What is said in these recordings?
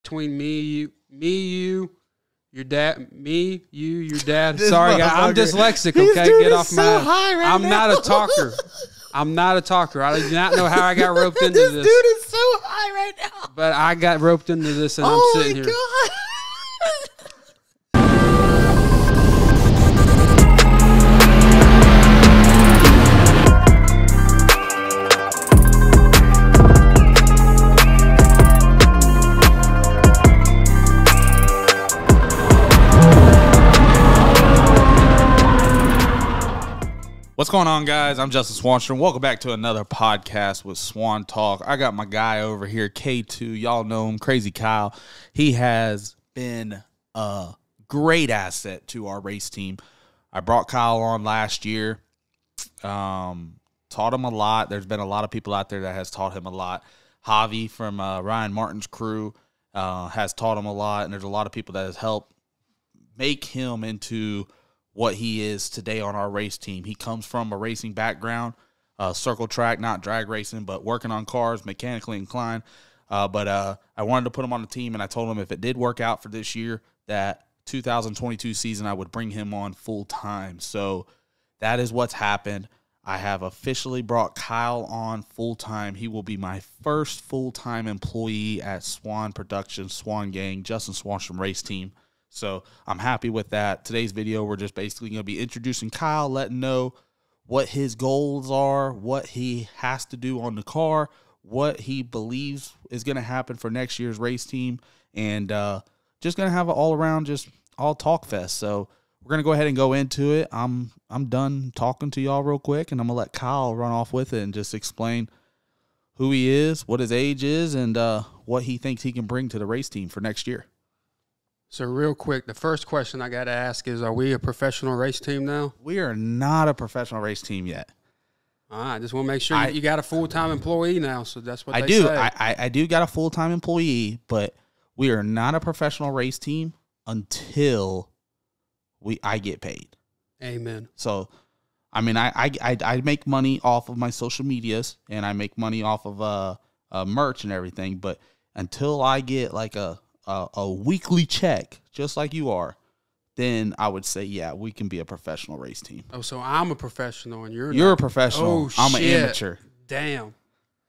between you, your dad, your dad. Sorry, guys, I'm dyslexic. Okay, get off my. I'm not a talker. I'm not a talker. I do not know how I got roped into this. This dude is so high right now. But I got roped into this, and I'm sitting here. Oh, my God. What's going on, guys? I'm Justin Swanstrom. Welcome back to another podcast with Swan Talk. I got my guy over here, K2. Y'all know him, Crazy Kyle. He has been a great asset to our race team. I brought Kyle on last year. Taught him a lot. There's been a lot of people out there that has taught him a lot. Javi from Ryan Martin's crew has taught him a lot, and there's a lot of people that has helped make him into what he is today on our race team. He comes from a racing background, circle track, not drag racing, but working on cars, mechanically inclined. But I wanted to put him on the team, and I told him if it did work out for this year, that 2022 season, I would bring him on full time. So that is what's happened. I have officially brought Kyle on full time. He will be my first full-time employee at Swan Productions, Swan Gang, Justin Swanstrom race team. So I'm happy with that. Today's video, we're just basically going to be introducing Kyle, letting know what his goals are, what he has to do on the car, what he believes is going to happen for next year's race team, and just going to have an all-around, just all talk fest. So we're going to go ahead and go into it. I'm done talking to y'all real quick, and I'm going to let Kyle run off with it and just explain who he is, what his age is, and what he thinks he can bring to the race team for next year. So real quick, the first question I got to ask is, are we a professional race team now? We are not a professional race team yet. All right, just want to make sure you got a full-time employee now, so that's what I they do. say. I do got a full-time employee, but we are not a professional race team until I get paid. Amen. So, I mean, I make money off of my social medias, and I make money off of merch and everything, but until I get like a weekly check, just like you are, then I would say, yeah, we can be a professional race team. Oh, so I'm a professional and you're a professional. Oh, I'm shit. an amateur. Damn.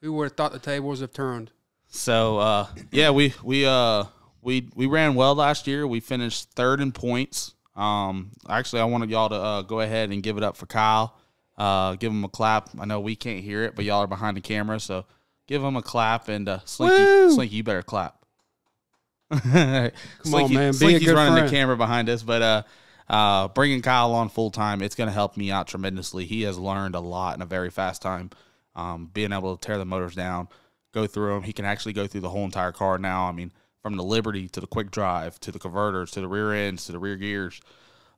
Who would have thought the tables have turned? So, yeah, we ran well last year. We finished third in points. Actually, I wanted y'all to go ahead and give it up for Kyle. Give him a clap. I know we can't hear it, but y'all are behind the camera, so give him a clap. And Slinky, you better clap. Come on, man. Be Slinky's a good running friend. the camera behind us, but bringing Kyle on full time, it's going to help me out tremendously. He has learned a lot in a very fast time. Being able to tear the motors down, go through them. He can actually go through the whole entire car now. I mean, from the Liberty to the quick drive to the converters to the rear ends to the rear gears,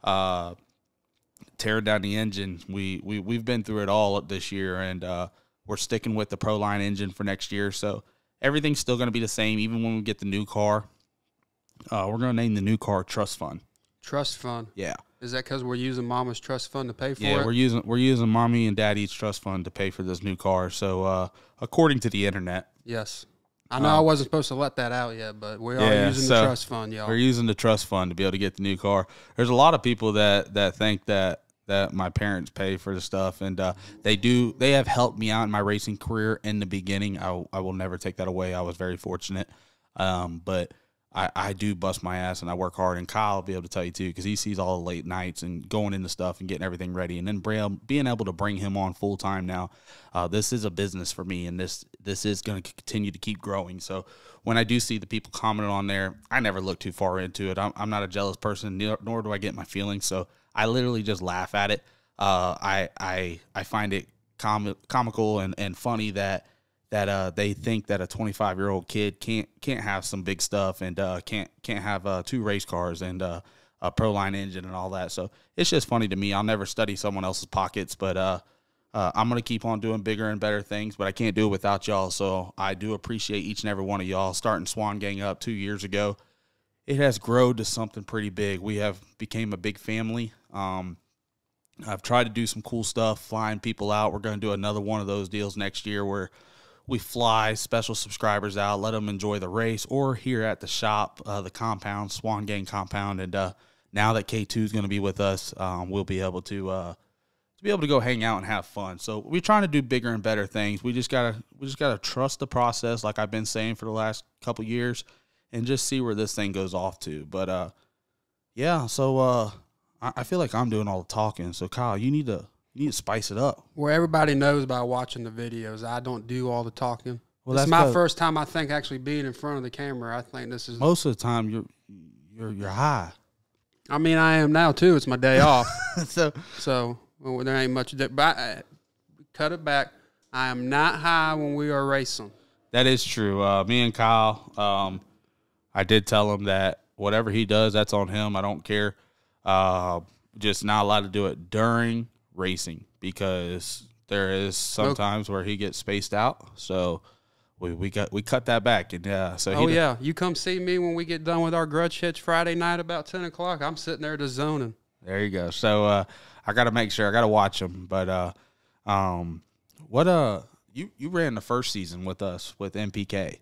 tearing down the engine. We've been through it all this year, and we're sticking with the Pro Line engine for next year. So everything's still going to be the same, even when we get the new car. We're going to name the new car Trust Fund. Trust fund. Yeah. Is that because we're using Mama's trust fund to pay for it? Yeah, we're using Mommy and Daddy's trust fund to pay for this new car. So according to the internet. Yes. I know I wasn't supposed to let that out yet, but we are using the trust fund, y'all. We're using the trust fund to be able to get the new car. There's a lot of people that think that my parents pay for the stuff, and they have helped me out in my racing career in the beginning. I will never take that away. I was very fortunate. But I do bust my ass and I work hard, and Kyle will be able to tell you too, because he sees all the late nights and going into stuff and getting everything ready, and then being able to bring him on full time now. This is a business for me, and this is going to continue to keep growing. So when I do see the people commenting on there, I never look too far into it. I'm not a jealous person, nor do I get my feelings. So I literally just laugh at it. I find it comical and funny that they think that a 25-year-old kid can't have some big stuff and can't have 2 race cars and a Pro Line engine and all that. So it's just funny to me. I'll never study someone else's pockets, but I'm going to keep on doing bigger and better things, but I can't do it without y'all. So I do appreciate each and every one of y'all. Starting Swan Gang up 2 years ago, it has grown to something pretty big. We have became a big family. I've tried to do some cool stuff, flying people out. We're going to do another one of those deals next year where we fly special subscribers out, let them enjoy the race, or here at the shop, the compound, Swan Gang compound. And now that K2 is going to be with us, we'll be able to go hang out and have fun. So we're trying to do bigger and better things. We just gotta trust the process, like I've been saying for the last couple years, and just see where this thing goes off to. But yeah. So I feel like I'm doing all the talking. So Kyle, you need to spice it up. Well, everybody knows by watching the videos, I don't do all the talking. Well, this is my first time, I think, actually being in front of the camera. I think this is most of the time you're high. I mean, I am now too. It's my day off. so. Well, there ain't much. But cut it back. I am not high when we are racing. That is true. Me and Kyle, I did tell him that whatever he does, that's on him. I don't care. Just not allowed to do it during racing because there is sometimes where he gets spaced out. So we cut that back. And yeah, you come see me when we get done with our grudge hitch Friday night about 10 o'clock. I'm sitting there just zoning. There you go. So I got to make sure. I got to watch them. But you ran the first season with us with MPK.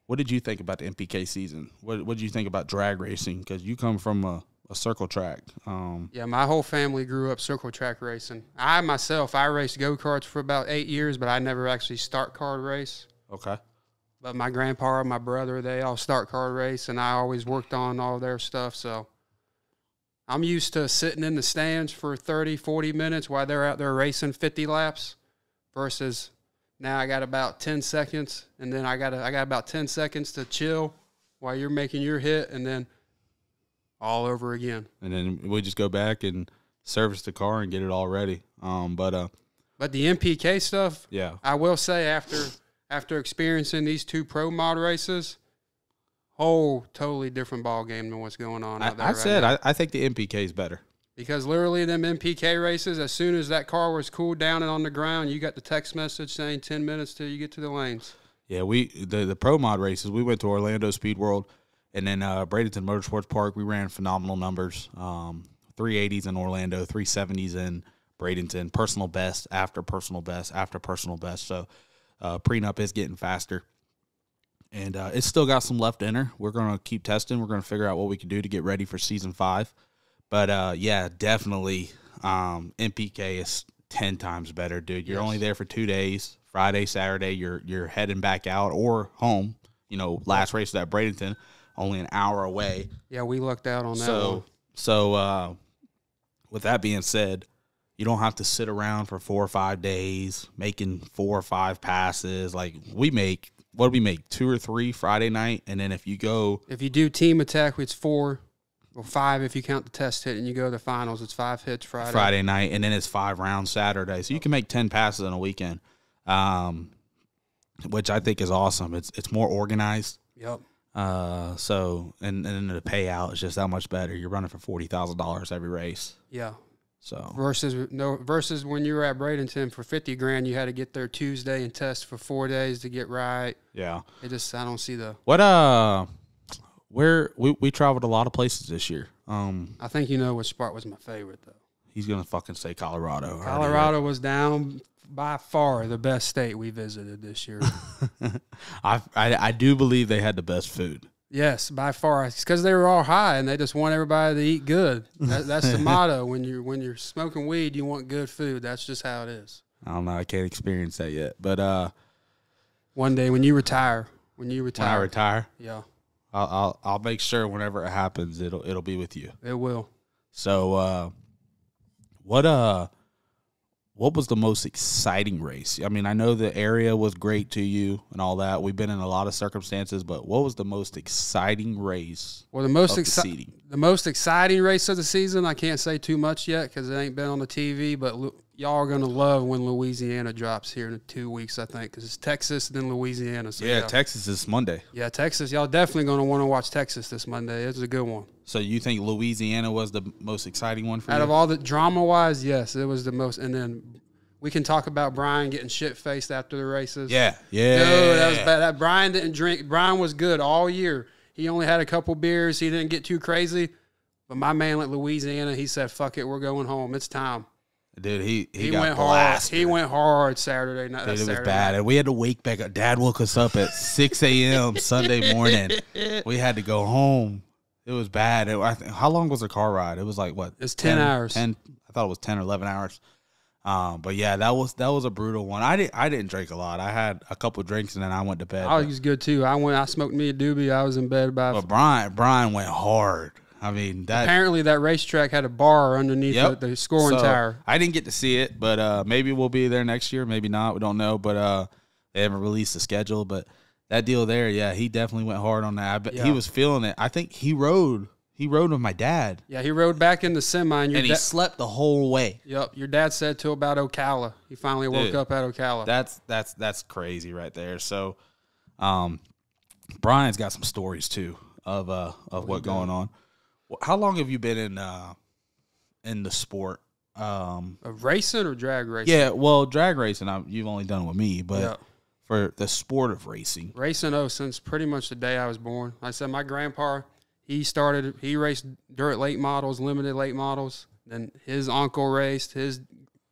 What did you think about the MPK season? What did you think about drag racing? Because you come from a circle track. Yeah, my whole family grew up circle track racing. I raced go-karts for about 8 years, but I never actually start car race. Okay. But my grandpa and my brother, they all start car race, and I always worked on all their stuff, so I'm used to sitting in the stands for 30, 40 minutes while they're out there racing 50 laps versus now I got about 10 seconds, and then I got about 10 seconds to chill while you're making your hit, and then all over again. And then we just go back and service the car and get it all ready. But the MPK stuff, yeah, I will say after experiencing these 2 pro mod races, whole totally different ball game than what's going on out there. I think the MPK is better. Because literally them MPK races, as soon as that car was cooled down and on the ground, you got the text message saying 10 minutes till you get to the lanes. Yeah, the pro mod races, we went to Orlando Speed World and then Bradenton Motorsports Park. We ran phenomenal numbers, 380s in Orlando, 370s in Bradenton, personal best after personal best after personal best. So prenup is getting faster. And it's still got some left in her. We're going to keep testing. We're going to figure out what we can do to get ready for Season 5. But, yeah, definitely MPK is 10 times better, dude. You're only there for 2 days. Friday, Saturday, you're heading back out or home. You know, last race at Bradenton, only an hour away. Yeah, we lucked out on that one. So with that being said, you don't have to sit around for 4 or 5 days making 4 or 5 passes. Like, what do we make, 2 or 3 Friday night? And then if you do team attack, it's 4 or 5 if you count the test hit, and you go to the finals, it's 5 hits Friday night, and then it's 5 rounds Saturday. So you can make 10 passes in a weekend, which I think is awesome. It's more organized. Yep. So and then the payout is just that much better. You're running for $40,000 every race. Yeah. So versus when you were at Bradenton for $50,000, you had to get there Tuesday and test for 4 days to get right. Yeah. I don't see the where we traveled a lot of places this year. I think you know which spot was my favorite though. He's gonna fucking say Colorado. Colorado was down by far the best state we visited this year. I do believe they had the best food. Yes, by far. It's because they were all high and they just want everybody to eat good. That's the motto. When you're smoking weed, you want good food. That's just how it is. I don't know. I can't experience that yet, but one day when you retire, when I retire, yeah, I'll make sure whenever it happens, it'll be with you. It will. So, what was the most exciting race? I mean, I know the area was great to you and all that. We've been in a lot of circumstances, but what was the most exciting race? Well, the most exciting race of the season, I can't say too much yet because it ain't been on the TV, but y'all are going to love when Louisiana drops here in 2 weeks, I think, because it's Texas and then Louisiana. So yeah, Texas is Monday. Yeah, Texas. Y'all definitely going to want to watch Texas this Monday. It's a good one. So you think Louisiana was the most exciting one for you? Out of all the drama-wise, yes, it was the most. And then we can talk about Brian getting shit-faced after the races. Yeah. Dude, that was bad. Brian didn't drink. Brian was good all year. He only had a couple beers. He didn't get too crazy. But my man at Louisiana, he said, fuck it, we're going home. It's time. Dude, he got went blasted. He went hard Saturday night. Dude, it was bad. And we had to wake back up. Dad woke us up at 6 a.m. Sunday morning. We had to go home. It was bad. How long was the car ride? It was like, what? It's 10 hours. 10, I thought it was 10 or 11 hours. But yeah, that was a brutal one. I didn't drink a lot. I had a couple of drinks and then I went to bed. I was good too. I smoked me a doobie. I was in bed about. But Brian went hard. I mean, apparently that racetrack had a bar underneath the scoring tower. I didn't get to see it, but maybe we'll be there next year. Maybe not. We don't know. But they haven't released the schedule. But that deal there, yeah, he definitely went hard on that. He was feeling it. I think he rode with my dad. Yeah, he rode back in the semi, and he slept the whole way. Yep, your dad said till about Ocala. He finally woke up at Ocala. That's crazy right there. So, Brian's got some stories too of what's going on. How long have you been in the sport? Of racing or drag racing? Yeah, well, drag racing, you've only done it with me, but for the sport of racing. Racing, since pretty much the day I was born. Like I said, my grandpa, he raced dirt late models, limited late models. Then his uncle raced, his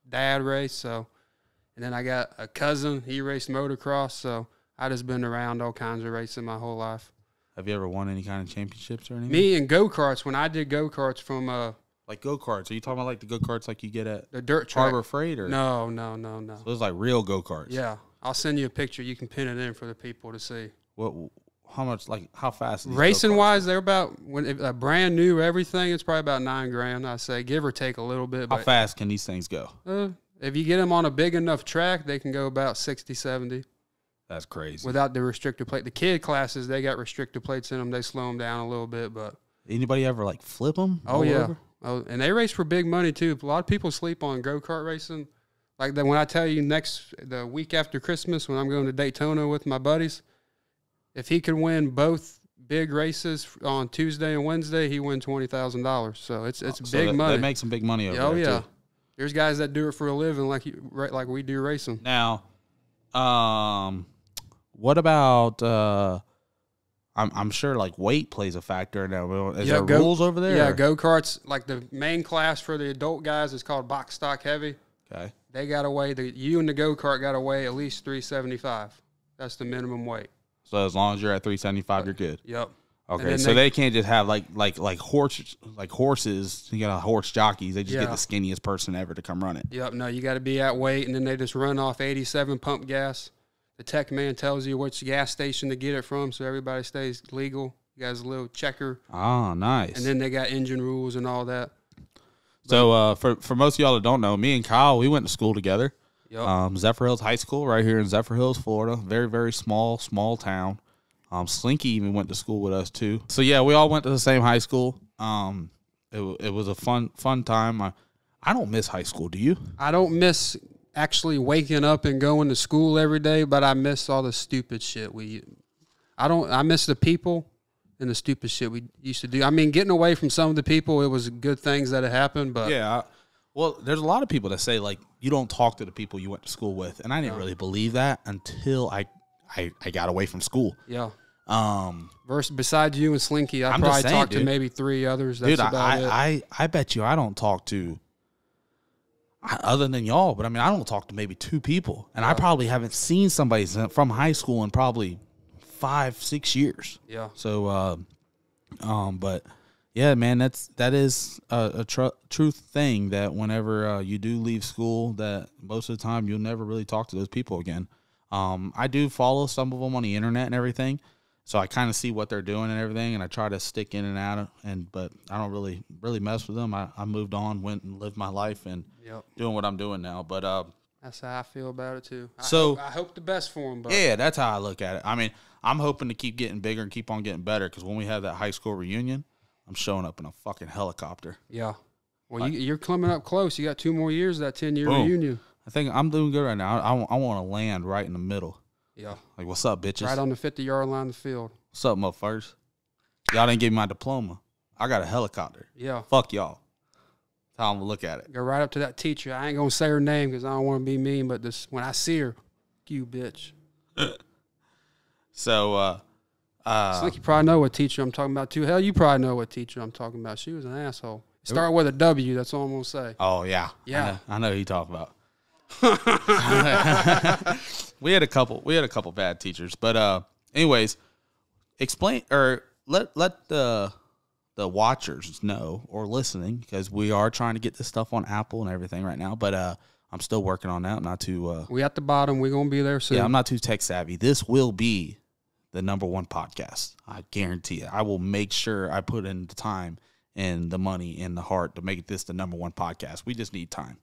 dad raced. So, and then I got a cousin, he raced motocross. So I just been around all kinds of racing my whole life. Have you ever won any kind of championships or anything? Me and go-karts, when I did go-karts from like go-karts. Are you talking about like the go-karts like you get at the dirt track? Harbor Freight? Or? No. So it was like real go-karts. Yeah. I'll send you a picture. You can pin it in for the people to see. How much, like, how fast? Racing-wise, they're about, a brand new everything, it's probably about $9,000, I say, give or take a little bit. How fast can these things go? If you get them on a big enough track, they can go about 60, 70. That's crazy. Without the restrictor plate. The kid classes, they got restrictor plates in them. They slow them down a little bit. But anybody ever, like, flip them? Oh, yeah. Oh, and they race for big money, too. A lot of people sleep on go-kart racing. Like when I tell you the week after Christmas, when I'm going to Daytona with my buddies, if he could win both big races on Tuesday and Wednesday, he win $20,000. So it's big money. They make some big money over there, too. There's guys that do it for a living like we do racing. Now, what about I'm sure like weight plays a factor now. Is there rules over there? Yeah, go-karts, like the main class for the adult guys is called box stock heavy. Okay. They got to weigh, you and the go-kart got to weigh at least 375. That's the minimum weight. So as long as you're at 375, you're good. Yep. Okay, so they can't just have like horses. You got horse jockeys. They just get the skinniest person ever to come run it. Yep. No, you got to be at weight, and then they just run off 87 pump gas. The tech man tells you which gas station to get it from, so everybody stays legal. You guys a little checker. Oh, nice. And then they got engine rules and all that. So for most of y'all that don't know, me and Kyle, we went to school together. Yep. Zephyrhills High School right here in Zephyrhills, Florida. Very, very small town. Slinky even went to school with us too. So yeah, we all went to the same high school. It was a fun time. I don't miss high school. Do you? I don't miss actually waking up and going to school every day, but I miss all the stupid shit I miss the people and the stupid shit we used to do. I mean, getting away from some of the people, it was good things that had happened, but yeah. Well, there's a lot of people that say like you don't talk to the people you went to school with, and I didn't really believe that until I got away from school. Yeah. Besides you and Slinky, I probably talked to maybe 3 others. That's about it. I bet you I don't talk to other than y'all, but I mean I don't talk to maybe 2 people, and I probably haven't seen somebody from high school in probably 5-6 years. Yeah. So, but yeah, man, that is a truth thing that whenever you do leave school, that most of the time you'll never really talk to those people again. I do follow some of them on the internet and everything, so I kind of see what they're doing and everything, and I try to stick in and out but I don't really mess with them. I moved on, went and lived my life, and doing what I'm doing now. But that's how I feel about it too. I hope the best for them. But yeah, that's how I look at it. I mean, I'm hoping to keep getting bigger and keep on getting better, because when we have that high school reunion, I'm showing up in a fucking helicopter. Yeah. Well, you're coming up close. You got 2 more years of that 10-year reunion. I think I'm doing good right now. I want to land right in the middle. Yeah. Like, what's up, bitches? Right on the 50-yard line of the field. What's up, motherfuckers? Y'all didn't give me my diploma. I got a helicopter. Yeah. Fuck y'all. That's how I'm going to look at it. Go right up to that teacher. I ain't going to say her name because I don't want to be mean, but when I see her, you bitch. So, Slick, you probably know what teacher I'm talking about too. Hell, you probably know what teacher I'm talking about. She was an asshole. Start with a W. That's all I'm gonna say. Oh yeah, yeah. I know who you talk about. we had a couple bad teachers, but anyways, explain or let the watchers know or listening, because we are trying to get this stuff on Apple and everything right now, but I'm still working on that. I'm not too we at the bottom. We're gonna be there soon. Yeah, I'm not too tech savvy. This will be the #1 podcast. I guarantee it. I will make sure I put in the time and the money and the heart to make this the #1 podcast. We just need time.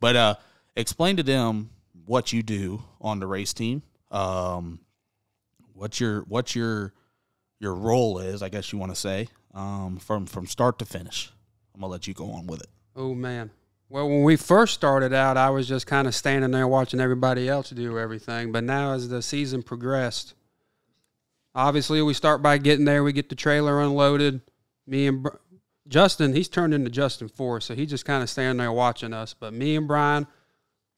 But explain to them what you do on the race team. What your role is, I guess you want to say, from start to finish. I'm gonna let you go on with it. Oh man. Well, when we first started out, I was just kind of standing there watching everybody else do everything. But now as the season progressed, obviously we start by getting there. We get the trailer unloaded. Me and Justin, he's turned into Justin Forrest, so he's just kind of standing there watching us. But me and Brian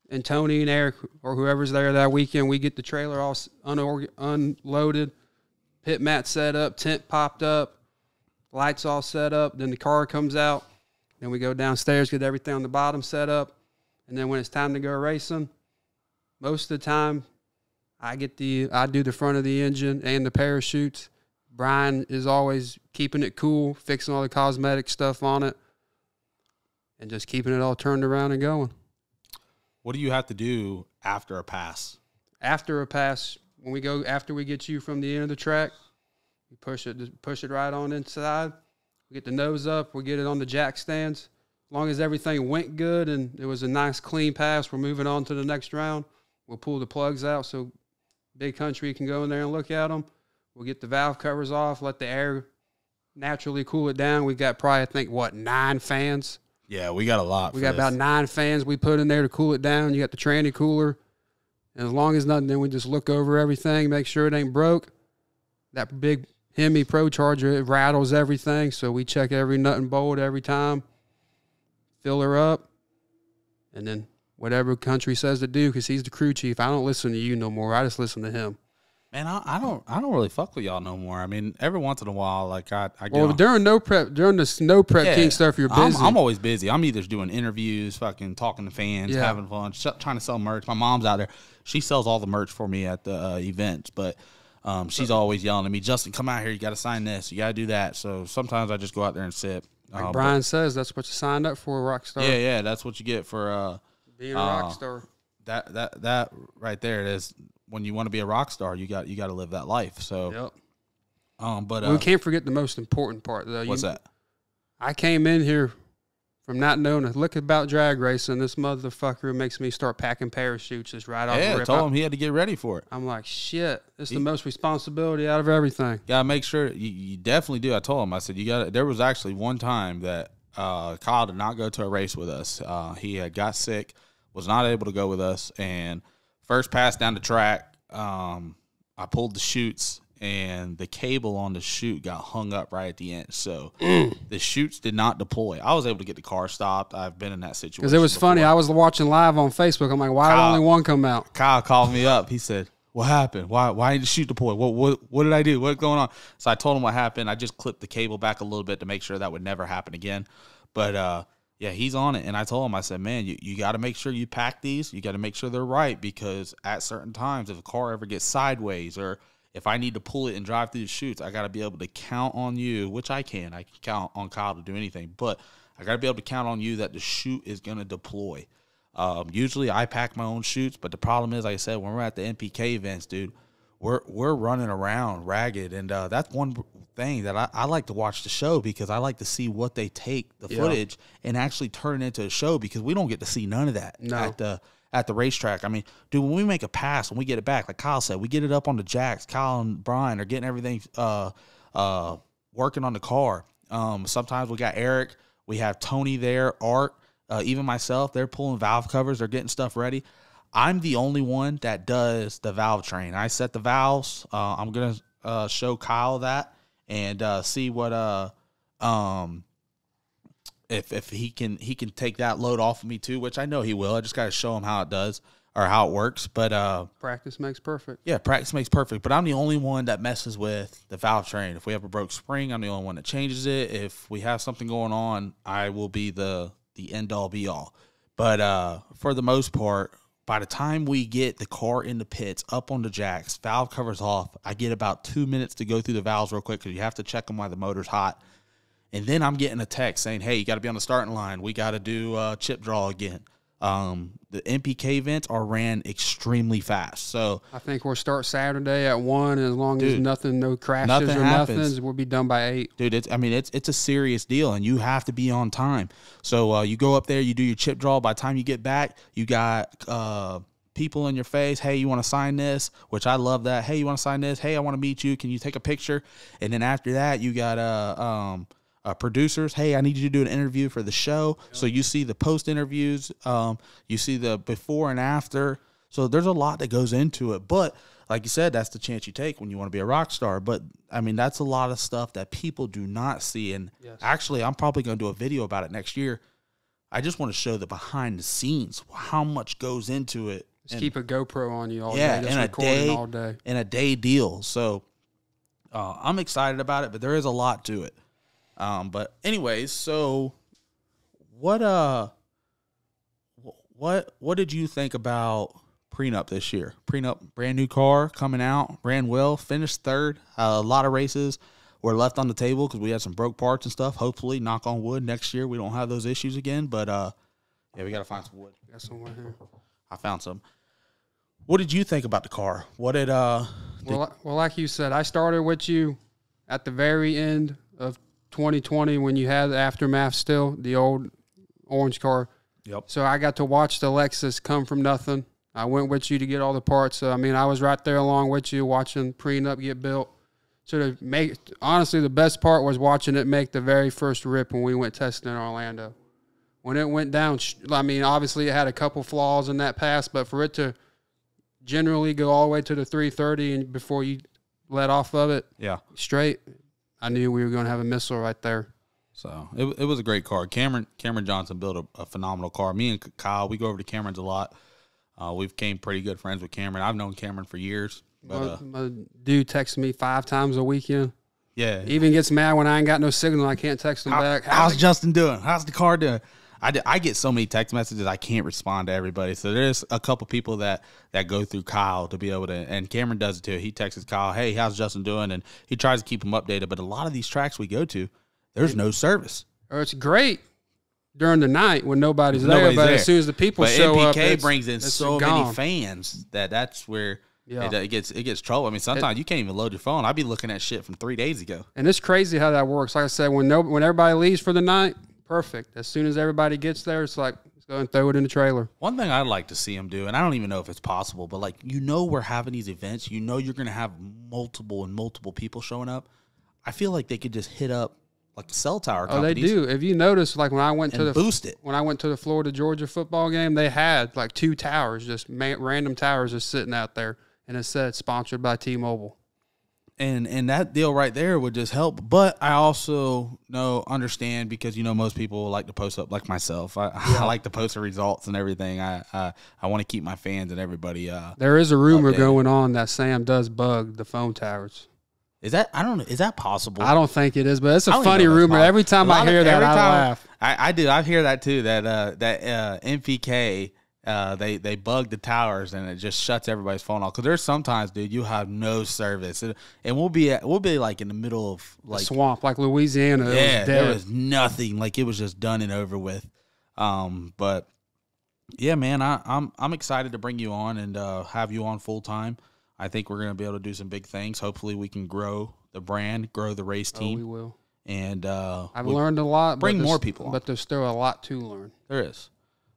and Tony and Eric or whoever's there that weekend, we get the trailer all unloaded, pit mat set up, tent popped up, lights all set up. Then the car comes out. Then we go downstairs, get everything on the bottom set up. And then when it's time to go racing, most of the time I do the front of the engine and the parachutes. Brian is always keeping it cool, fixing all the cosmetic stuff on it, and just keeping it all turned around and going. What do you have to do after a pass? After a pass, after we get you from the end of the track, we push it right on inside. We get the nose up. We get it on the jack stands. As long as everything went good and it was a nice, clean pass, we're moving on to the next round. We'll pull the plugs out so Big Country can go in there and look at them. We'll get the valve covers off, let the air naturally cool it down. We've got probably, I think, 9 fans? Yeah, we got a lot. We got about 9 fans we put in there to cool it down. You got the tranny cooler. And as long as nothing, then we just look over everything, make sure it ain't broke. That big Hemi Pro Charger, it rattles everything, so we check every nut and bolt every time, fill her up, and then whatever Country says to do, because he's the crew chief. I don't listen to you no more. I just listen to him. Man, I don't really fuck with y'all no more. I mean, every once in a while, like I get well, during the snow prep king stuff, you're busy. I'm always busy. I'm either doing interviews, fucking talking to fans, having fun, trying to sell merch. My mom's out there. She sells all the merch for me at the events, but she's always yelling at me, Justin, come out here. You got to sign this. You got to do that. So sometimes I just go out there and sit. Like Brian says, that's what you signed up for, rock star. Yeah, that's what you get for being a rock star. That right there, it is. When you want to be a rock star, you got to live that life. So, but we can't forget the most important part, though. What's that? I came in here from not knowing a lick about drag racing. This motherfucker makes me start packing parachutes just right off the rip. I told him he had to get ready for it. I'm like, shit, it's the most responsibility out of everything. Gotta make sure you definitely do. I told him, I said, you got. There was actually one time that Kyle did not go to a race with us. He had got sick, was not able to go with us, and first pass down the track, I pulled the chutes, and the cable on the chute got hung up right at the end. So the chutes did not deploy. I was able to get the car stopped. I've been in that situation. Because it was funny. I was watching live on Facebook. I'm like, why did only one come out? Kyle called me up. He said, what happened? Why did the chute deploy? What did I do? What's going on? So I told him what happened. I just clipped the cable back a little bit to make sure that would never happen again. But yeah, he's on it. And I told him, I said, man, you got to make sure you pack these. You got to make sure they're right, because at certain times, if a car ever gets sideways, or if I need to pull it and drive through the chutes, I got to be able to count on you, which I can. I can count on Kyle to do anything. But I got to be able to count on you that the chute is going to deploy. Usually I pack my own chutes, but the problem is, like I said, when we're at the NPK events, dude, we're running around ragged. And that's one thing that I like to watch the show, because I like to see what they take the footage and actually turn it into a show, because we don't get to see none of that at the racetrack. I mean, dude, when we make a pass, when we get it back, like Kyle said, we get it up on the jacks. Kyle and Brian are getting everything working on the car. Sometimes we got Eric, we have Tony there, Art, even myself. They're pulling valve covers, they're getting stuff ready. I'm the only one that does the valve train. I set the valves. I'm gonna show Kyle that and see what if he can take that load off of me too, which I know he will. I just gotta show him how it does, or how it works. But practice makes perfect. Yeah, practice makes perfect. But I'm the only one that messes with the valve train. If we have a broke spring, I'm the only one that changes it. If we have something going on, I will be the end all be all. But for the most part, by the time we get the car in the pits, up on the jacks, valve covers off, I get about 2 minutes to go through the valves real quick because you have to check them while the motor's hot. And then I'm getting a text saying, hey, you got to be on the starting line. We got to do chip draw again. The NPK vents are ran extremely fast. So I think we'll start Saturday at 1, and as long as no crashes or nothing, we'll be done by 8. Dude, it's a serious deal, and you have to be on time. So you go up there, you do your chip draw. By the time you get back, you got people in your face. Hey, you want to sign this? Which I love that. Hey, you want to sign this? Hey, I want to meet you. Can you take a picture? And then after that, you got producers. Hey, I need you to do an interview for the show. So you see the post interviews, you see the before and after. So there's a lot that goes into it. But like you said, that's the chance you take when you want to be a rock star. But I mean, that's a lot of stuff that people do not see. And actually, I'm probably going to do a video about it next year. I just want to show the behind the scenes, how much goes into it. Just keep a GoPro on you all day. Just recording all day. In a day deal. So I'm excited about it, but there is a lot to it. But anyways, so what did you think about Prenup this year? Prenup, brand new car coming out, ran well, finished third. A lot of races were left on the table because we had some broke parts and stuff. Hopefully, knock on wood, next year we don't have those issues again. But yeah, we got to find some wood. Got some right here. I found some. What did you think about the car? What did well, like you said, I started with you at the very end of 2020 when you had the aftermath still, the old orange car. Yep. So I got to watch the Lexus come from nothing. I went with you to get all the parts. So, I mean, I was right there along with you watching Prenup get built. So honestly, the best part was watching it make the very first rip when we went testing in Orlando. When it went down, I mean, obviously it had a couple flaws in that pass, but for it to generally go all the way to the 330 and before you let off of it, straight, I knew we were going to have a missile right there. So it was a great car. Cameron Johnson built a phenomenal car. Me and Kyle, we go over to Cameron's a lot. We've became pretty good friends with Cameron. I've known Cameron for years. But, my dude texts me 5 times a weekend. Yeah. He even gets mad when I ain't got no signal. I can't text him back. How's Justin doing? How's the car doing? I get so many text messages, I can't respond to everybody. So there's a couple people that go through Kyle to be able to, and Cameron does it too. He texts Kyle, hey, how's Justin doing? And he tries to keep him updated. But a lot of these tracks we go to, there's no service. Or it's great during the night when nobody's there, but as soon as the people show up, NPK brings in so many fans that's where it gets trouble. I mean, sometimes you can't even load your phone. I'd be looking at shit from 3 days ago. And it's crazy how that works. Like I said, when everybody leaves for the night, perfect. As soon as everybody gets there, it's like, let's go and throw it in the trailer. One thing I'd like to see them do, and I don't even know if it's possible, but like, we're having these events, you're going to have multiple people showing up. I feel like they could just hit up like the cell tower companies. Oh, they do. If you notice, like when I went to when I went to the Florida-Georgia football game, they had like 2 towers, just random towers just sitting out there, and it said sponsored by T-Mobile. And that deal right there would just help. But I also understand because most people like to post up, like myself. I like to post the results and everything. I want to keep my fans and everybody. There is a rumor going on that Sam does bug the phone towers. Is that Is that possible? I don't think it is, but it's a funny rumor. Every time I hear that, I laugh. I do. I hear that too. That NPK. They bug the towers and it just shuts everybody's phone off. Because there's sometimes, dude, you have no service, and we'll be like in the middle of like a swamp, like Louisiana. Yeah, there was nothing. Like it was just done and over with. But yeah, man, I'm excited to bring you on and have you on full time. I think we're gonna be able to do some big things. Hopefully, we can grow the brand, grow the race team. We will. And I've learned a lot. Bring more people on. But there's still a lot to learn. There is.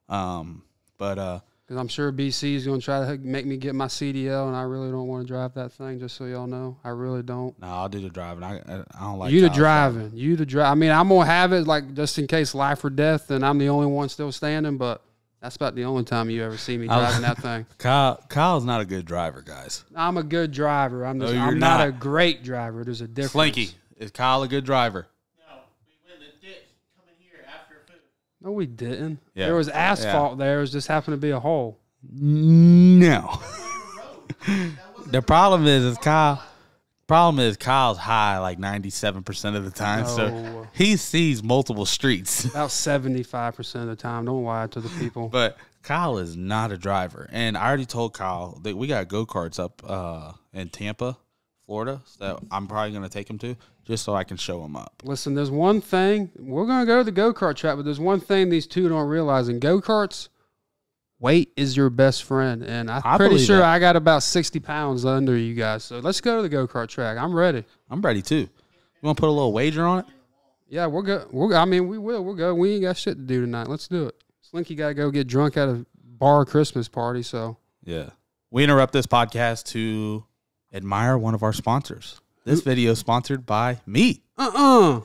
Because I'm sure BC is going to try to make me get my CDL, and I really don't want to drive that thing, just so y'all know. I really don't. No, I'll do the driving. I don't like you the driving. You the drive. I mean, I'm going to have it, like, just in case life or death, and I'm the only one still standing, but that's about the only time you ever see me driving that thing. Kyle's not a good driver, guys. I'm a good driver. I'm not a great driver. There's a difference. Slinky, is Kyle a good driver? No, we didn't. Yeah. There was asphalt there. It just happened to be a hole. No. The problem is Kyle. Problem is Kyle's high like 97% of the time, so he sees multiple streets. About 75% of the time. Don't lie to the people. But Kyle is not a driver, and I already told Kyle that we got go-karts up in Tampa, Florida, that I'm probably going to take him to just so I can show him up. Listen, there's one thing. We're going to go to the go-kart track, but there's one thing these two don't realize. In go-karts, weight is your best friend, and I'm pretty sure I got about 60 pounds under you guys. So let's go to the go-kart track. I'm ready. I'm ready, too. You want to put a little wager on it? Yeah, we're good. I mean, we will. We'll go. We ain't got shit to do tonight. Let's do it. Slinky got to go get drunk at a bar Christmas party, so. Yeah. We interrupt this podcast to admire one of our sponsors. This video is sponsored by me.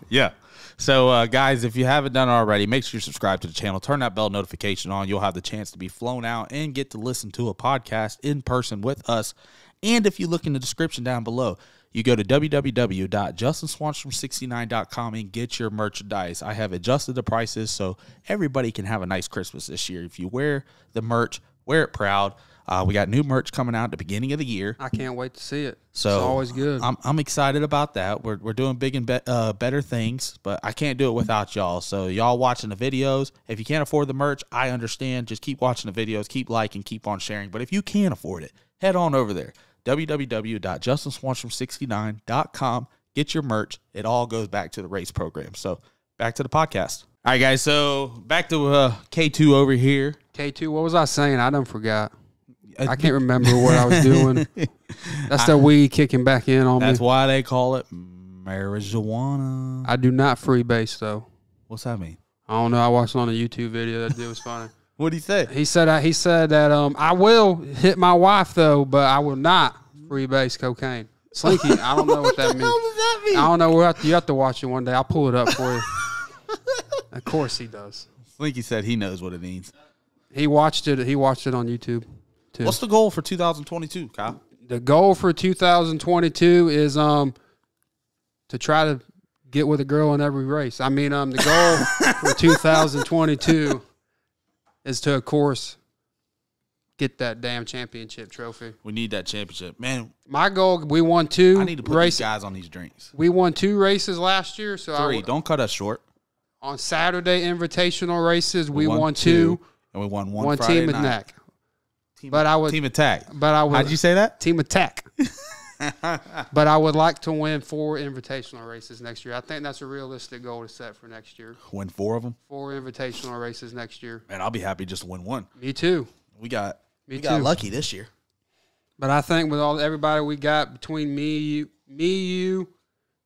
Yeah. So, guys, if you haven't done it already, make sure you subscribe to the channel. Turn that bell notification on. You'll have the chance to be flown out and get to listen to a podcast in person with us. And if you look in the description down below, you go to www.justinswanstrom69.com and get your merchandise. I have adjusted the prices so everybody can have a nice Christmas this year. If you wear the merch, wear it proud. We got new merch coming out at the beginning of the year. I can't wait to see it. So it's always good. I'm excited about that. We're doing big and better things, but I can't do it without y'all. So y'all watching the videos. If you can't afford the merch, I understand. Just keep watching the videos, keep liking, keep on sharing. But if you can afford it, head on over there. www.justinswanstrom69.com. Get your merch. It all goes back to the race program. So back to the podcast. All right, guys. So back to K2 over here. K2, what was I saying? I done forgot. I can't remember what I was doing. That's the weed kicking back in on me. That's why they call it marijuana. I do not freebase, though. What's that mean? I don't know. I watched it on a YouTube video. That dude was funny. What did he say? He said that I will hit my wife, though, but I will not freebase cocaine. Slinky, I don't know what that means. What the hell does that mean? I don't know. You have to watch it one day. I'll pull it up for you. Of course he does. Slinky said he knows what it means. He watched it. He watched it on YouTube, too. What's the goal for 2022, Kyle? The goal for 2022 is to try to get with a girl in every race. I mean, the goal for 2022 is to, of course, get that damn championship trophy. We need that championship. Man, my goal, we won 2 races. I need to put these guys on these drinks. We won 2 races last year. So 3. Don't cut us short. On Saturday invitational races, we won 2. And we won one Friday team night. attack. Team attack. But I would. How'd you say that? Team attack. But I would like to win 4 invitational races next year. I think that's a realistic goal to set for next year. Win 4 of them? 4 invitational races next year. Man, I'll be happy just to win 1. Me too. We got too. lucky this year. But I think with everybody we got between me, you,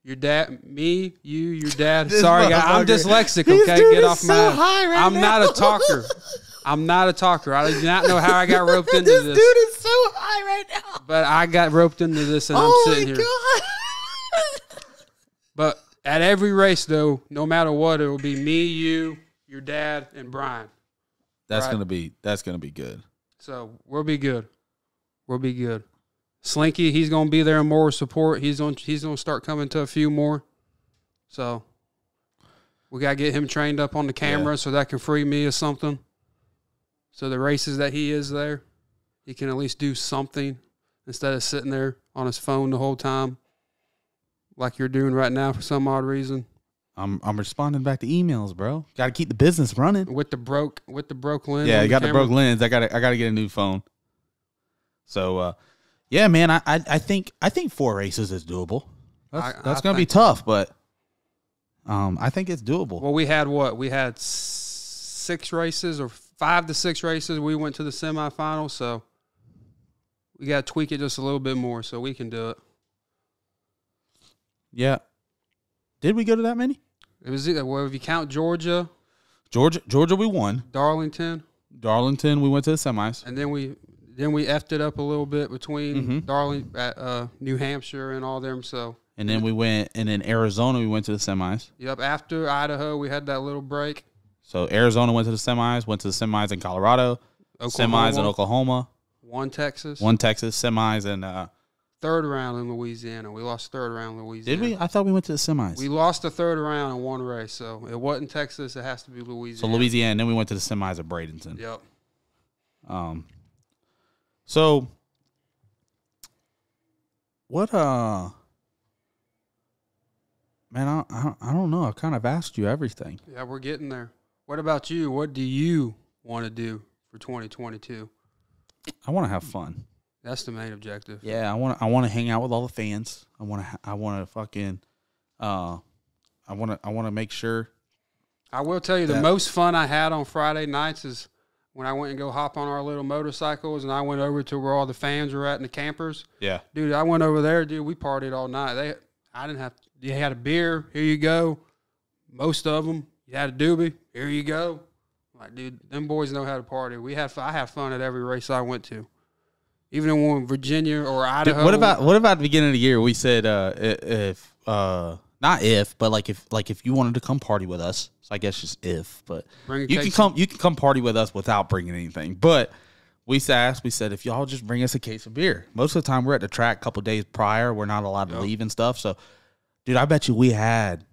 your dad, me, you, your dad. Sorry, guys, I'm dyslexic. Okay, get off my. I'm not a talker. I'm not a talker. I do not know how I got roped into this. This dude is so high right now. But I got roped into this, and I'm sitting here. God. But at every race, though, no matter what, it will be me, you, your dad, and Brian. That's gonna be good. So we'll be good. We'll be good. Slinky, he's gonna be there in more support. He's gonna start coming to a few more. So we gotta get him trained up on the camera so that can free me or something. So the races that he is there, he can at least do something instead of sitting there on his phone the whole time, like you're doing right now for some odd reason. I'm responding back to emails, bro. Got to keep the business running with the broke lens. Yeah, you got the broke lens. I got to get a new phone. So, yeah, man, I think 4 races is doable. That's gonna be tough, but I think it's doable. Well, we had what? We had 6 races or 5 to 6 races. We went to the semifinals, so we got to tweak it just a little bit more so we can do it. Yeah. Did we go to that many? It was well, if you count Georgia, we won. Darlington, we went to the semis, and then we effed it up a little bit between New Hampshire and all them. So and then we went, and in Arizona we went to the semis. Yep. After Idaho, we had that little break. So Arizona went to the semis in Colorado, semis in Oklahoma, one Texas, semis in 3rd round in Louisiana. We lost 3rd round in Louisiana. Did we? I thought we went to the semis. We lost the 3rd round in one race, so it wasn't Texas. It has to be Louisiana. So Louisiana, and then we went to the semis at Bradenton. Yep. So, what, man, I don't know. I kind of asked you everything. Yeah, we're getting there. What about you? What do you want to do for 2022? I want to have fun. That's the main objective. Yeah, I want to hang out with all the fans. I want to fucking, I want to make sure. I will tell you the most fun I had on Friday nights is when I went and go hop on our little motorcycles and I went over to where all the fans were at and the campers. Yeah. Dude, I went over there, dude. We partied all night. They had a beer. Here you go. Most of them. You had a doobie. Here you go. Like, dude, them boys know how to party. I had fun at every race I went to. Even in Virginia or Idaho. Dude, what about the beginning of the year? We said if not if, but like if you wanted to come party with us, so I guess just if, but you can come party with us without bringing anything. But we said if y'all just bring us a case of beer. Most of the time we're at the track a couple days prior. We're not allowed to leave and stuff. So, dude, I bet you we had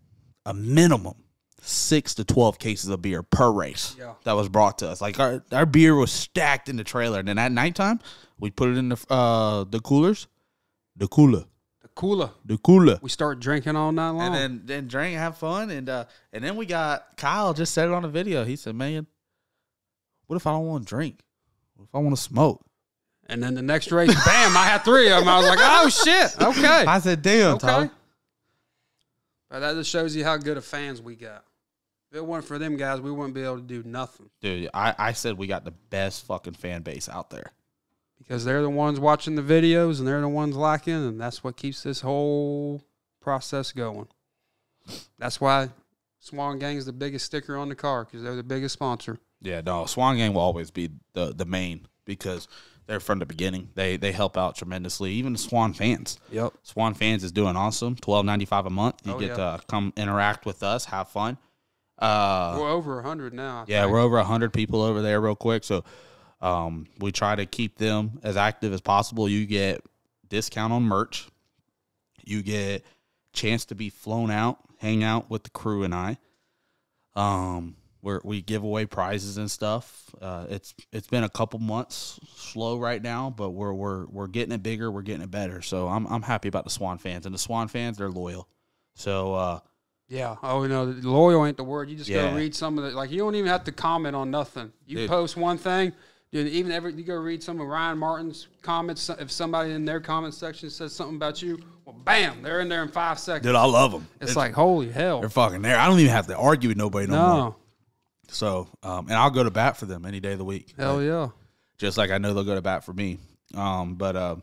a minimum 6 to 12 cases of beer per race that was brought to us. Like our beer was stacked in the trailer, and then at nighttime we put it in the coolers, the cooler. We start drinking all night long, and then drink, have fun, and then we got Kyle just said it on the video. He said, "Man, what if I don't want to drink? What if I want to smoke?" And then the next race, bam! I had 3 of them. I was like, "Oh shit!" Okay. I said, "Damn, okay." Tyler. But that just shows you how good of fans we got. If it weren't for them guys, we wouldn't be able to do nothing. Dude, I said we got the best fucking fan base out there. Because they're the ones watching the videos and they're the ones liking, and that's what keeps this whole process going. That's why Swan Gang is the biggest sticker on the car, because they're the biggest sponsor. Yeah, no, Swan Gang will always be the main, because they're from the beginning. They help out tremendously. Even the Swan fans. Yep. Swan fans is doing awesome. $12.95 a month. You get to come interact with us, have fun. We're over 100 now. I think. We're over 100 people over there real quick. So we try to keep them as active as possible. You get discount on merch. You get chance to be flown out, hang out with the crew and I. We give away prizes and stuff. It's been a couple months slow right now, but we're getting it bigger. We're getting it better. So I'm happy about the Swan fans, and the Swan fans, they're loyal. So yeah. Oh, loyal ain't the word. You just go read some of the, like, you don't even have to comment on nothing. You post one thing, dude, you go read some of Ryan Martin's comments. If somebody in their comment section says something about you, well, bam, they're in there in 5 seconds. Dude, I love them. It's like, holy hell. They're fucking there. I don't even have to argue with nobody no more. So, and I'll go to bat for them any day of the week. Hell yeah. Just like I know they'll go to bat for me. But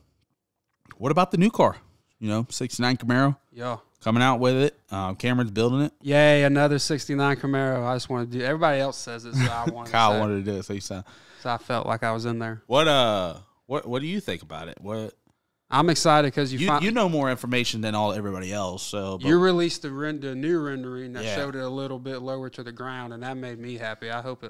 what about the new car? 69 Camaro. Yeah. Coming out with it. Cameron's building it. Yay, another 69 Camaro. I just want to do. Everybody else says it, so I wanted Kyle to say wanted to do it, so you said. So I felt like I was in there. What do you think about it? What? I'm excited because you know more information than everybody else. So you released the new rendering that showed it a little bit lower to the ground, and that made me happy. I hope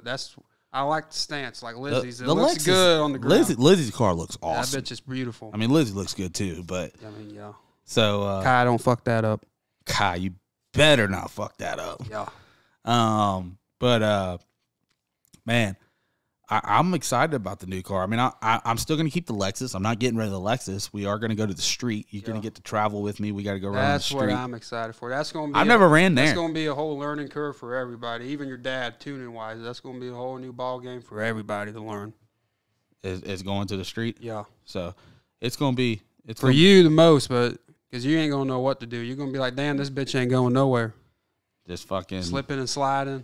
I like the stance, like Lizzie's. It looks Lexus, good on the ground. Lizzie's car looks awesome. I bet it's beautiful. I mean, Lizzie looks good too, but yeah. So Kai, don't fuck that up. Kai, you better not fuck that up. Yeah. But man, I'm excited about the new car. I mean, I'm still going to keep the Lexus. I'm not getting rid of the Lexus. We are going to go to the street. You're going to get to travel with me. We got to go around the street. That's what I'm excited for. That's going to be. I've never ran there. That's going to be a whole learning curve for everybody, even your dad, tuning wise. That's going to be a whole new ball game for everybody to learn. Is going to the street. Yeah. So it's going to be for you the most, but because you ain't going to know what to do. You're going to be like, damn, this bitch ain't going nowhere. Just fucking slipping and sliding.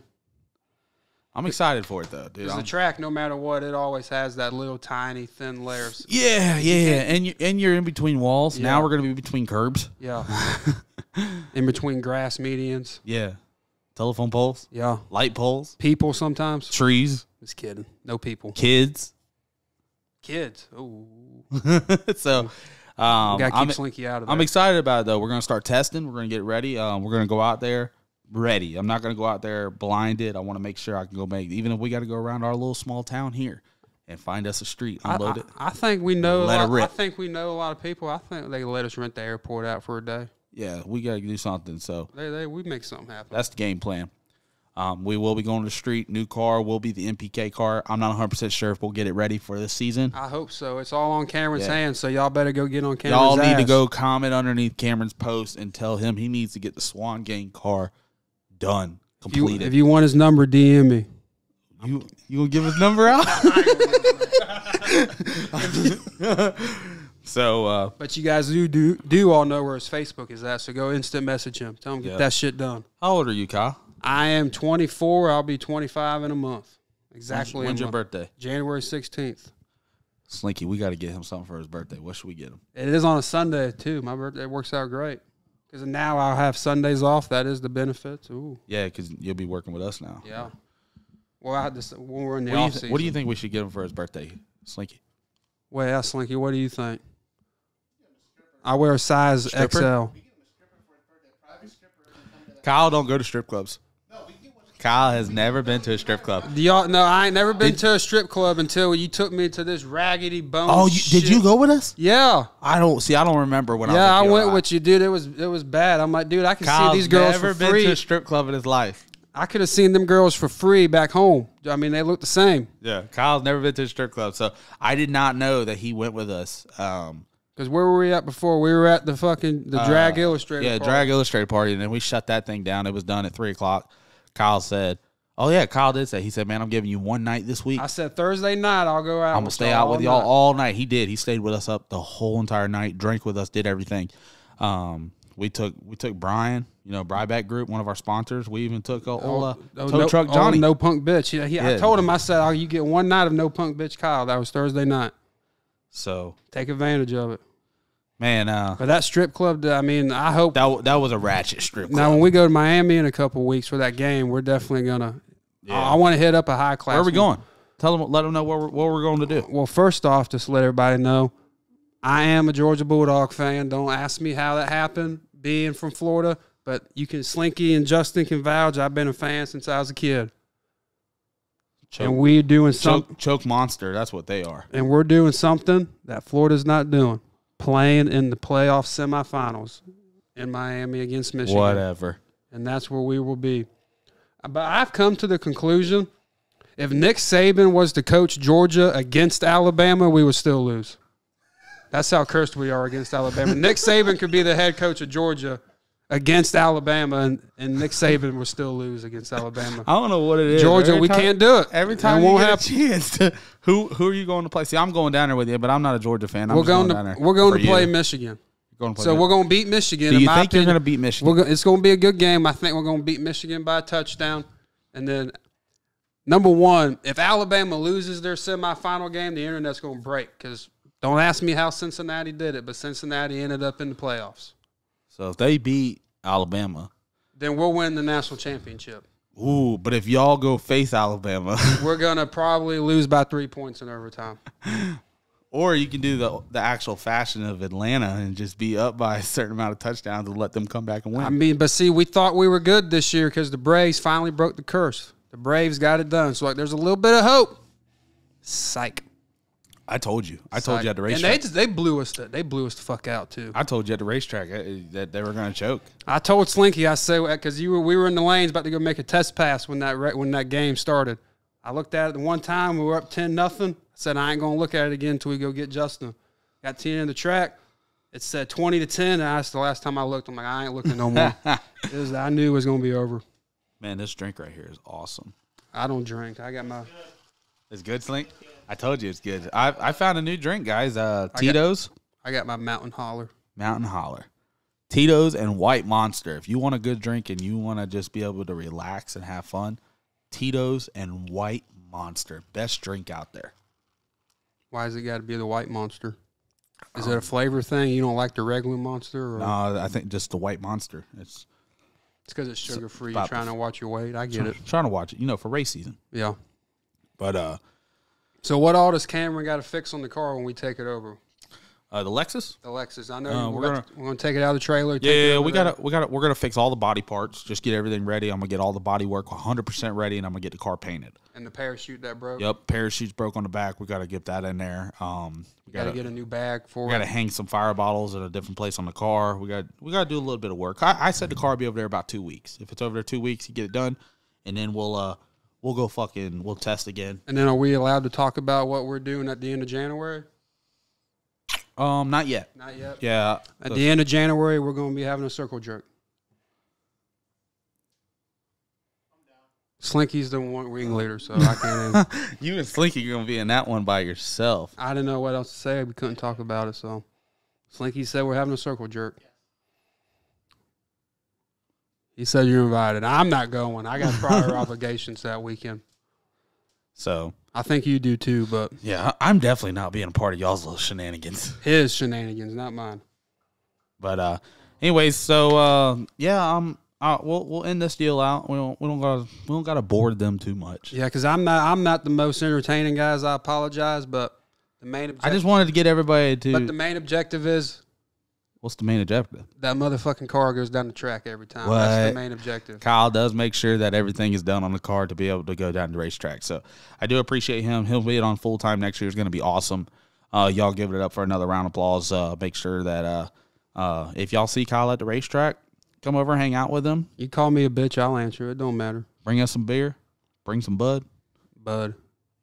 I'm excited for it, though, dude. Because the track, no matter what, it always has that little tiny, thin layers. Yeah. And you're in between walls. Yeah. Now we're going to be between curbs. Yeah. In between grass medians. Yeah. Telephone poles. Yeah. Light poles. People sometimes. Trees. Just kidding. No people. Kids. Ooh. So... gotta keep Slinky out of there. I'm excited about it, though. We're going to start testing. We're going to get ready. We're going to go out there ready. I'm not going to go out there blinded. I want to make sure I can go even if we got to go around our little small town here and find us a street, unload it. I think we know. I think we know a lot of people. I think they let us rent the airport out for a day. Yeah, we got to do something. So we make something happen. That's the game plan. We will be going to the street. New car will be the MPK car. I'm not 100% sure if we'll get it ready for this season. I hope so. It's all on Cameron's hands, so y'all better go get on Cameron's Y'all need ass. to go comment underneath Cameron's post and tell him he needs to get the Swangang car done, completed. If you want his number, DM me. You gonna give his number out? So, but you guys do all know where his Facebook is at, so go instant message him. Tell him get that shit done. How old are you, Kyle? I am 24. I'll be 25 in a month. Exactly. When's your birthday? January 16th. Slinky, we got to get him something for his birthday. What should we get him? It is on a Sunday, too. My birthday works out great. Because now I'll have Sundays off. That is the benefits. Ooh. Yeah, because you'll be working with us now. Yeah. Well, when we're in the off season. What do you think we should get him for his birthday, Slinky? Well, yeah, Slinky, what do you think? I wear a size XL. Kyle don't go to strip clubs. Kyle has never been to a strip club. Do y'all know I ain't never been to a strip club until you took me to this raggedy bone. Oh, did you go with us? Yeah. I don't remember when I was Yeah, I with went with you, dude. It was bad. I'm like, dude, I can see these girls for free. Never been to a strip club in his life. I could have seen them girls for free back home. I mean, they look the same. Yeah, Kyle's never been to a strip club, so I did not know that he went with us. Because where were we at before? We were at the Drag Illustrated party. Drag Illustrated party, and then we shut that thing down. It was done at 3 o'clock. Kyle said, oh, yeah, Kyle did say. He said, man, I'm giving you one night this week. I said, Thursday night, I'll go out. I'm going to stay out with y'all all night. He did. He stayed with us up the whole entire night, drank with us, did everything. We took Brian, Bryback Group, one of our sponsors. We even took tow truck Johnny. No Punk Bitch. I told him, I said, you get one night of No Punk Bitch Kyle. That was Thursday night. So take advantage of it. Man, but that strip club, I mean, I hope that was a ratchet strip club. Now, when we go to Miami in a couple of weeks for that game, we're definitely gonna. Yeah. I want to hit up a high class. Where are we going? Let them know what we're going to do. Well, first off, just to let everybody know, I am a Georgia Bulldog fan. Don't ask me how that happened, being from Florida. But Slinky and Justin can vouch. I've been a fan since I was a kid. And we're doing something. Choke monster. That's what they are. And we're doing something that Florida's not doing. Playing in the playoff semifinals in Miami against Michigan. Whatever. And that's where we will be. But I've come to the conclusion, if Nick Saban was to coach Georgia against Alabama, we would still lose. That's how cursed we are against Alabama. Nick Saban could be the head coach of Georgia against Alabama, and Nick Saban will still lose against Alabama. I don't know what it is. Georgia, we can't do it. Every time we get a chance to, who are you going to play? See, I'm going down there with you, but I'm not a Georgia fan. We're going to play Michigan. We're going to beat Michigan. Do you think you're going to beat Michigan? It's going to be a good game. I think we're going to beat Michigan by a touchdown. And then, number one, if Alabama loses their semifinal game, the internet's going to break. Because don't ask me how Cincinnati did it, but Cincinnati ended up in the playoffs. So if they beat Alabama, then we'll win the national championship. Ooh, but if y'all go face Alabama, we're going to probably lose by 3 points in overtime. Or you can do the actual fashion of Atlanta and just be up by a certain amount of touchdowns and let them come back and win. I mean, but see, we thought we were good this year because the Braves finally broke the curse. The Braves got it done. So, there's a little bit of hope. Psych. I told you. I told you at the racetrack. And they blew us the fuck out, too. I told you at the racetrack that they were going to choke. I told Slinky, I said, because we were in the lanes about to go make a test pass when that game started. I looked at it the one time. We were up 10-0. I said, I ain't going to look at it again until we go get Justin. Got 10 in the track. It said 20-10, and that's the last time I looked. I'm like, I ain't looking no more. I knew it was going to be over. Man, this drink right here is awesome. I don't drink. I got my... It's good, Slink? I told you it's good. I found a new drink, guys. Tito's. I got my Mountain Holler. Mountain Holler. Tito's and White Monster. If you want a good drink and you want to just be able to relax and have fun, Tito's and White Monster. Best drink out there. Why has it got to be the White Monster? Is it a flavor thing? You don't like the regular Monster? Or? No, I think just the White Monster. It's because it's sugar-free. You're trying to watch your weight. I get it. Trying to watch it, for race season. Yeah. But so what all does Cameron got to fix on the car when we take it over? The Lexus. The Lexus. I know we're gonna take it out of the trailer. Yeah, we're gonna fix all the body parts. Just get everything ready. I'm gonna get all the body work 100% ready, and I'm gonna get the car painted. And the parachute that broke. Yep, parachute's broke on the back. We gotta get that in there. We gotta get a new bag for it. We gotta hang some fire bottles at a different place on the car. We gotta do a little bit of work. I said the car will be over there about 2 weeks. If it's over there 2 weeks, you get it done. and then we'll go test again. And then are we allowed to talk about what we're doing at the end of January? Not yet. Not yet. Yeah. At the end of January, we're going to be having a circle jerk. Slinky's the one ringleader, so I can't. You and Slinky are going to be in that one by yourself. I didn't know what else to say. We couldn't talk about it, so Slinky said we're having a circle jerk. He said you're invited. I'm not going. I got prior obligations that weekend. So I think you do too, but yeah, I'm definitely not being a part of y'all's little shenanigans. His shenanigans, not mine. But anyways, so yeah, we'll end this deal out. We don't gotta bore them too much. Yeah, because I'm not the most entertaining guys. I apologize, but the main objective, I just wanted to get everybody to. But the main objective is. What's the main objective? That motherfucking car goes down the track every time. What? That's the main objective. Kyle does make sure that everything is done on the car to be able to go down the racetrack. So I do appreciate him. He'll be on full time next year. It's going to be awesome. Y'all give it up for another round of applause. Make sure that if y'all see Kyle at the racetrack, come over and hang out with him. You call me a bitch, I'll answer. It don't matter. Bring us some beer. Bring some Bud. Bud.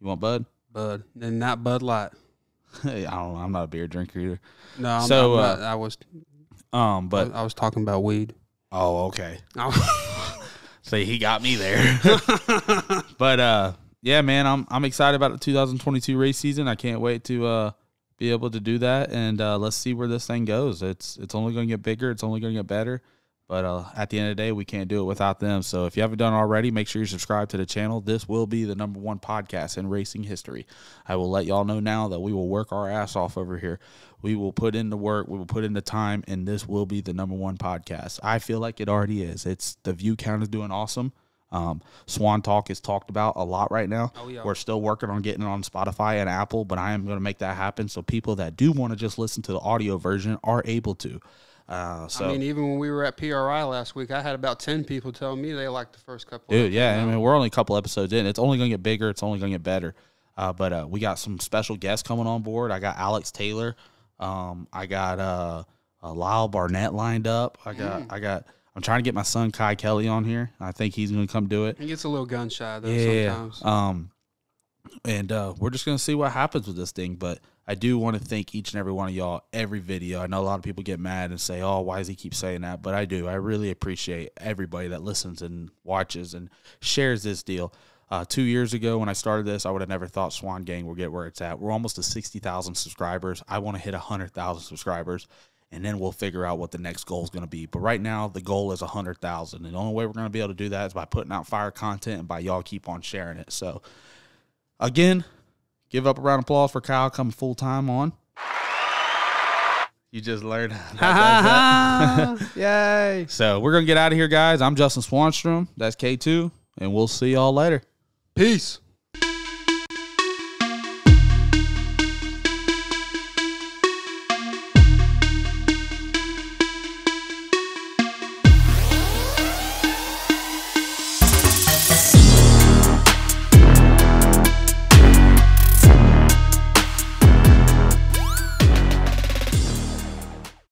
You want Bud? Bud. And not Bud Light. I don't know. I'm not a beer drinker either. No, I'm not. I was talking about weed. Oh, okay. See, he got me there. But yeah, man, I'm excited about the 2022 race season. I can't wait to be able to do that, and let's see where this thing goes. It's only going to get bigger. It's only going to get better. But at the end of the day, we can't do it without them. So if you haven't done it already, make sure you subscribe to the channel. This will be the #1 podcast in racing history. I will let y'all know now that we will work our ass off over here. We will put in the work. We will put in the time, and this will be the #1 podcast. I feel like it already is. It's the view count is doing awesome. Swan Talk is talked about a lot right now. Oh, yeah. We're still working on getting it on Spotify and Apple, but I am going to make that happen so people that do want to just listen to the audio version are able to. I mean, even when we were at PRI last week, I had about 10 people telling me they liked the first couple. Dude, yeah, I mean, we're only a couple episodes in. It's only going to get bigger. It's only going to get better. But we got some special guests coming on board. I got Alex Taylor. I got Lyle Barnett lined up. I'm trying to get my son Kai Kelly on here. I think he's going to come do it. He gets a little gun shy though sometimes. And we're just going to see what happens with this thing. But I do want to thank each and every one of y'all every video. I know a lot of people get mad and say, oh, why does he keep saying that? But I do. I really appreciate everybody that listens and watches and shares this deal. 2 years ago when I started this, I would have never thought Swan Gang would get where it's at. We're almost to 60,000 subscribers. I want to hit 100,000 subscribers, and then we'll figure out what the next goal is going to be. But right now, the goal is 100,000. And the only way we're going to be able to do that is by putting out fire content and by y'all keep on sharing it. So, again, give up a round of applause for Kyle coming full-time on. You just learned how to do that. Yay. So, we're going to get out of here, guys. I'm Justin Swanstrom. That's K2, and we'll see y'all later. Peace.